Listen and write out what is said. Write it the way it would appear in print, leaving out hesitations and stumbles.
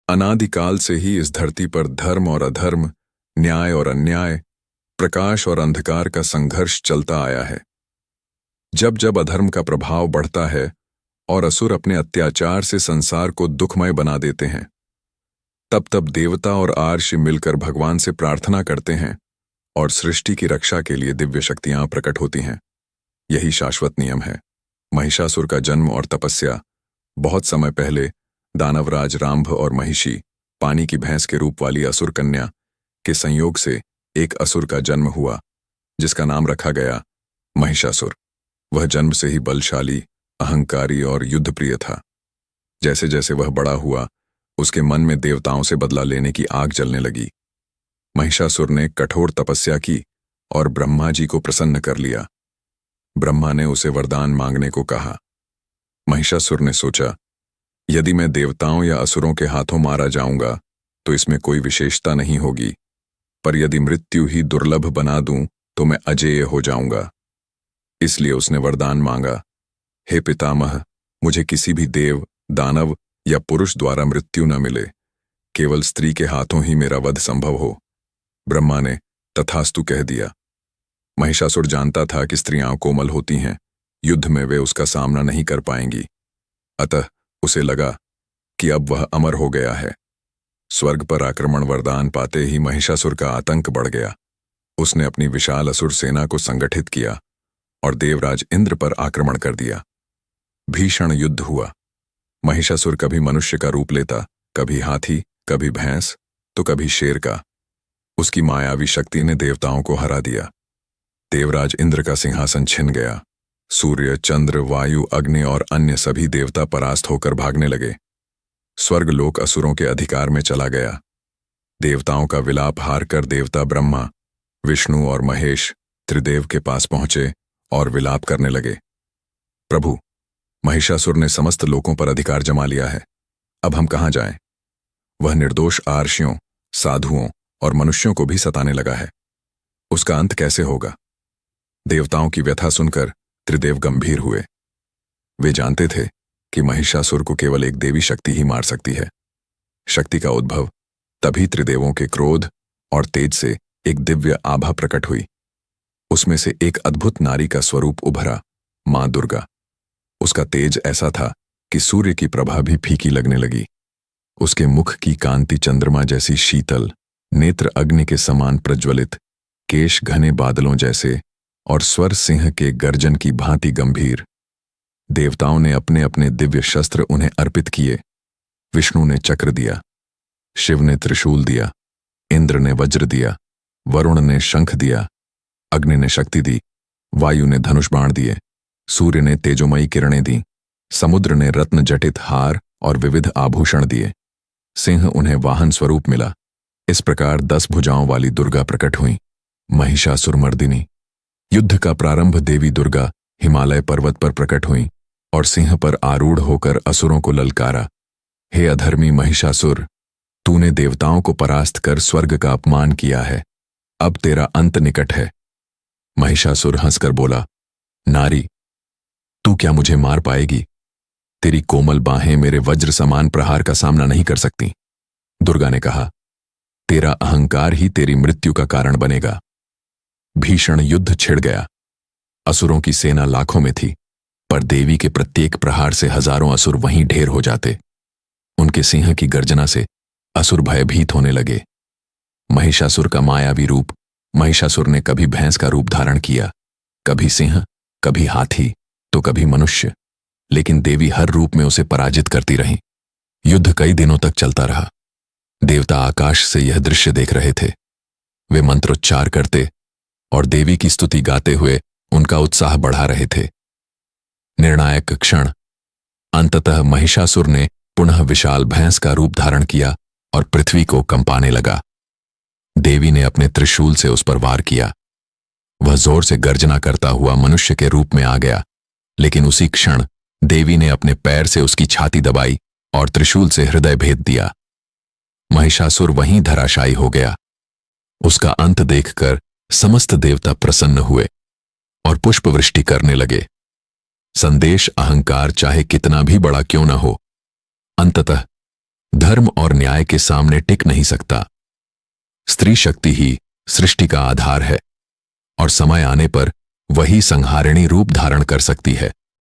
अनादिकाल से ही इस धरती पर धर्म और अधर्म, न्याय और अन्याय, प्रकाश और अंधकार का संघर्ष चलता आया है। जब जब अधर्म का प्रभाव बढ़ता है और असुर अपने अत्याचार से संसार को दुखमय बना देते हैं, तब तब देवता और आर्षि मिलकर भगवान से प्रार्थना करते हैं और सृष्टि की रक्षा के लिए दिव्य शक्तियां प्रकट होती हैं। यही शाश्वत नियम है। महिषासुर का जन्म और तपस्या। बहुत समय पहले दानवराज राम्भ और महिषी, पानी की भैंस के रूप वाली असुर कन्या के संयोग से एक असुर का जन्म हुआ, जिसका नाम रखा गया महिषासुर। वह जन्म से ही बलशाली, अहंकारी और युद्धप्रिय था। जैसे जैसे वह बड़ा हुआ, उसके मन में देवताओं से बदला लेने की आग जलने लगी। महिषासुर ने कठोर तपस्या की और ब्रह्मा जी को प्रसन्न कर लिया। ब्रह्मा ने उसे वरदान मांगने को कहा। महिषासुर ने सोचा, यदि मैं देवताओं या असुरों के हाथों मारा जाऊंगा तो इसमें कोई विशेषता नहीं होगी, पर यदि मृत्यु ही दुर्लभ बना दूं तो मैं अजेय हो जाऊंगा। इसलिए उसने वरदान मांगा, हे पितामह, मुझे किसी भी देव, दानव या पुरुष द्वारा मृत्यु न मिले, केवल स्त्री के हाथों ही मेरा वध संभव हो। ब्रह्मा ने तथास्तु कह दिया। महिषासुर जानता था कि स्त्रियां कोमल होती हैं, युद्ध में वे उसका सामना नहीं कर पाएंगी। अतः उसे लगा कि अब वह अमर हो गया है। स्वर्ग पर आक्रमण वरदान पाते ही महिषासुर का आतंक बढ़ गया। उसने अपनी विशाल असुर सेना को संगठित किया और देवराज इंद्र पर आक्रमण कर दिया। भीषण युद्ध हुआ। महिषासुर कभी मनुष्य का रूप लेता, कभी हाथी, कभी भैंस, तो कभी शेर का। उसकी मायावी शक्ति ने देवताओं को हरा दिया। देवराज इंद्र का सिंहासन छिन गया। सूर्य, चंद्र, वायु, अग्नि और अन्य सभी देवता परास्त होकर भागने लगे। स्वर्गलोक असुरों के अधिकार में चला गया। देवताओं का विलाप हार कर देवता ब्रह्मा, विष्णु और महेश त्रिदेव के पास पहुंचे और विलाप करने लगे। प्रभु, महिषासुर ने समस्त लोकों पर अधिकार जमा लिया है। अब हम कहां जाएं? वह निर्दोष आर्षियों, साधुओं और मनुष्यों को भी सताने लगा है। उसका अंत कैसे होगा? देवताओं की व्यथा सुनकर त्रिदेव गंभीर हुए। वे जानते थे कि महिषासुर को केवल एक देवी शक्ति ही मार सकती है। शक्ति का उद्भव तभी त्रिदेवों के क्रोध और तेज से एक दिव्य आभा प्रकट हुई। उसमें से एक अद्भुत नारी का स्वरूप उभरा, मां दुर्गा। उसका तेज ऐसा था कि सूर्य की प्रभा भी फीकी लगने लगी। उसके मुख की कांति चंद्रमा जैसी शीतल, नेत्र अग्नि के समान प्रज्वलित, केश घने बादलों जैसे और स्वर सिंह के गर्जन की भांति गंभीर। देवताओं ने अपने अपने दिव्य शस्त्र उन्हें अर्पित किए। विष्णु ने चक्र दिया, शिव ने त्रिशूल दिया, इंद्र ने वज्र दिया, वरुण ने शंख दिया, अग्नि ने शक्ति दी, वायु ने धनुष बाण दिए, सूर्य ने तेजोमयी किरणें दी, समुद्र ने रत्न जटित हार और विविध आभूषण दिए। सिंह उन्हें वाहन स्वरूप मिला। इस प्रकार 10 भुजाओं वाली दुर्गा प्रकट हुई, महिषासुर मर्दिनी। युद्ध का प्रारंभ देवी दुर्गा हिमालय पर्वत पर प्रकट हुई और सिंह पर आरूढ़ होकर असुरों को ललकारा। हे अधर्मी महिषासुर, तूने देवताओं को परास्त कर स्वर्ग का अपमान किया है। अब तेरा अंत निकट है। महिषासुर हंसकर बोला, नारी, तू क्या मुझे मार पाएगी? तेरी कोमल बाहें मेरे वज्र समान प्रहार का सामना नहीं कर सकती। दुर्गा ने कहा, तेरा अहंकार ही तेरी मृत्यु का कारण बनेगा। भीषण युद्ध छिड़ गया। असुरों की सेना लाखों में थी, पर देवी के प्रत्येक प्रहार से हजारों असुर वहीं ढेर हो जाते। उनके सिंह की गर्जना से असुर भयभीत होने लगे। महिषासुर का मायावी रूप। महिषासुर ने कभी भैंस का रूप धारण किया, कभी सिंह, कभी हाथी, तो कभी मनुष्य, लेकिन देवी हर रूप में उसे पराजित करती रही। युद्ध कई दिनों तक चलता रहा। देवता आकाश से यह दृश्य देख रहे थे। वे मंत्रोच्चार करते और देवी की स्तुति गाते हुए उनका उत्साह बढ़ा रहे थे। निर्णायक क्षण। अंततः महिषासुर ने पुनः विशाल भैंस का रूप धारण किया और पृथ्वी को कंपाने लगा। देवी ने अपने त्रिशूल से उस पर वार किया। वह जोर से गर्जना करता हुआ मनुष्य के रूप में आ गया, लेकिन उसी क्षण देवी ने अपने पैर से उसकी छाती दबाई और त्रिशूल से हृदय भेद दिया। महिषासुर वहीं धराशायी हो गया। उसका अंत देखकर समस्त देवता प्रसन्न हुए और पुष्पवृष्टि करने लगे। संदेश अहंकार चाहे कितना भी बड़ा क्यों न हो, अंततः धर्म और न्याय के सामने टिक नहीं सकता। स्त्री शक्ति ही सृष्टि का आधार है और समय आने पर वही संहारिणी रूप धारण कर सकती है।